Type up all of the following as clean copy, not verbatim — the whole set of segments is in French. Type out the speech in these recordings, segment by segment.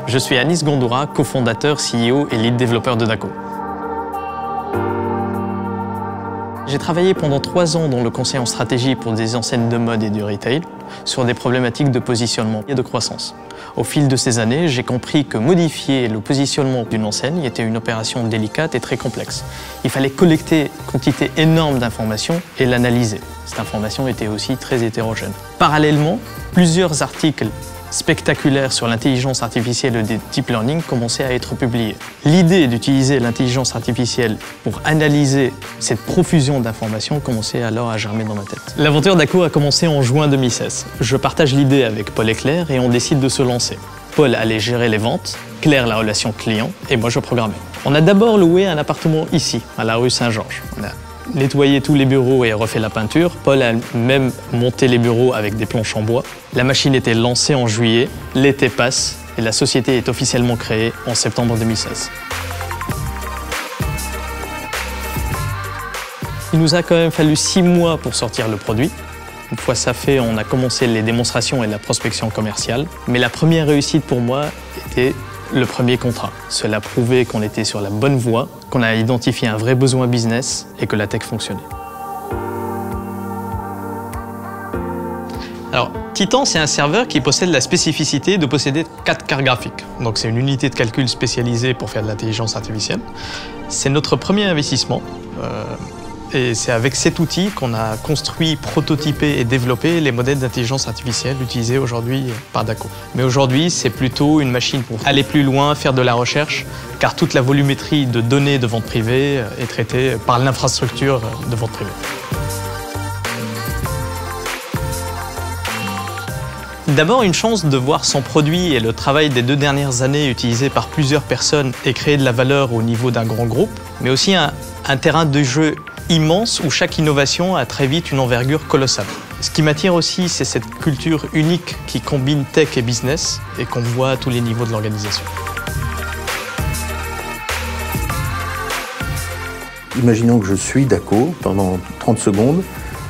Je suis Anis Gondoura, cofondateur, CEO et lead développeur de Dako. J'ai travaillé pendant 3 ans dans le conseil en stratégie pour des enseignes de mode et du retail sur des problématiques de positionnement et de croissance. Au fil de ces années, j'ai compris que modifier le positionnement d'une enseigne était une opération délicate et très complexe. Il fallait collecter une quantité énorme d'informations et l'analyser. Cette information était aussi très hétérogène. Parallèlement, plusieurs articles spectaculaires sur l'intelligence artificielle et le deep learning commençaient à être publiés. L'idée d'utiliser l'intelligence artificielle pour analyser cette profusion d'informations commençait alors à germer dans ma tête. L'aventure Dako a commencé en juin 2016. Je partage l'idée avec Paul et Claire et on décide de se lancer. Paul allait gérer les ventes, Claire la relation client et moi je programmais. On a d'abord loué un appartement ici, à la rue Saint-Georges. On a nettoyé tous les bureaux et refait la peinture. Paul a même monté les bureaux avec des planches en bois. La machine était lancée en juillet, l'été passe et la société est officiellement créée en septembre 2016. Il nous a quand même fallu 6 mois pour sortir le produit. Une fois ça fait, on a commencé les démonstrations et la prospection commerciale. Mais la première réussite pour moi était le premier contrat. Cela prouvait qu'on était sur la bonne voie, qu'on a identifié un vrai besoin business et que la tech fonctionnait. Alors, Titan, c'est un serveur qui possède la spécificité de posséder 4 cartes graphiques. Donc c'est une unité de calcul spécialisée pour faire de l'intelligence artificielle. C'est notre premier investissement. Et c'est avec cet outil qu'on a construit, prototypé et développé les modèles d'intelligence artificielle utilisés aujourd'hui par Dako. Mais aujourd'hui, c'est plutôt une machine pour aller plus loin, faire de la recherche, car toute la volumétrie de données de vente privée est traitée par l'infrastructure de vente privée. D'abord, une chance de voir son produit et le travail des 2 dernières années utilisé par plusieurs personnes et créer de la valeur au niveau d'un grand groupe, mais aussi un terrain de jeu immense où chaque innovation a très vite une envergure colossale. Ce qui m'attire aussi, c'est cette culture unique qui combine tech et business et qu'on voit à tous les niveaux de l'organisation. Imaginons que je suis Dako pendant 30 secondes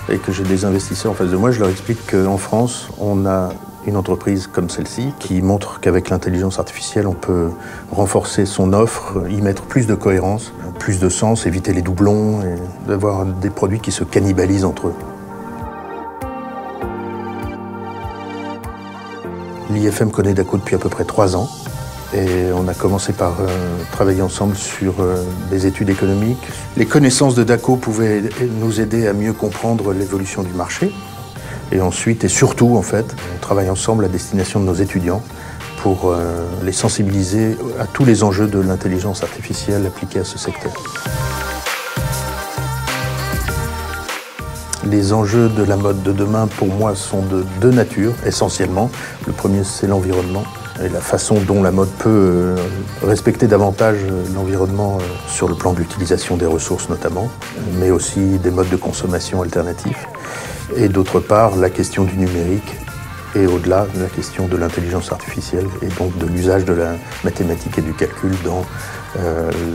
et que j'ai des investisseurs en face de moi. Je leur explique qu'en France, on a une entreprise comme celle-ci qui montre qu'avec l'intelligence artificielle, on peut renforcer son offre, y mettre plus de cohérence, plus de sens, éviter les doublons et d'avoir des produits qui se cannibalisent entre eux. L'IFM connaît Dako depuis à peu près 3 ans et on a commencé par travailler ensemble sur des études économiques. Les connaissances de Dako pouvaient nous aider à mieux comprendre l'évolution du marché. Et ensuite, et surtout, en fait, on travaille ensemble à destination de nos étudiants pour les sensibiliser à tous les enjeux de l'intelligence artificielle appliquée à ce secteur. Les enjeux de la mode de demain, pour moi, sont de 2 natures, essentiellement. Le premier, c'est l'environnement et la façon dont la mode peut respecter davantage l'environnement sur le plan de l'utilisation des ressources notamment, mais aussi des modes de consommation alternatifs. Et d'autre part, la question du numérique et au-delà, la question de l'intelligence artificielle et donc de l'usage de la mathématique et du calcul dans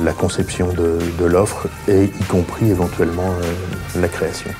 la conception de l'offre et y compris éventuellement la création.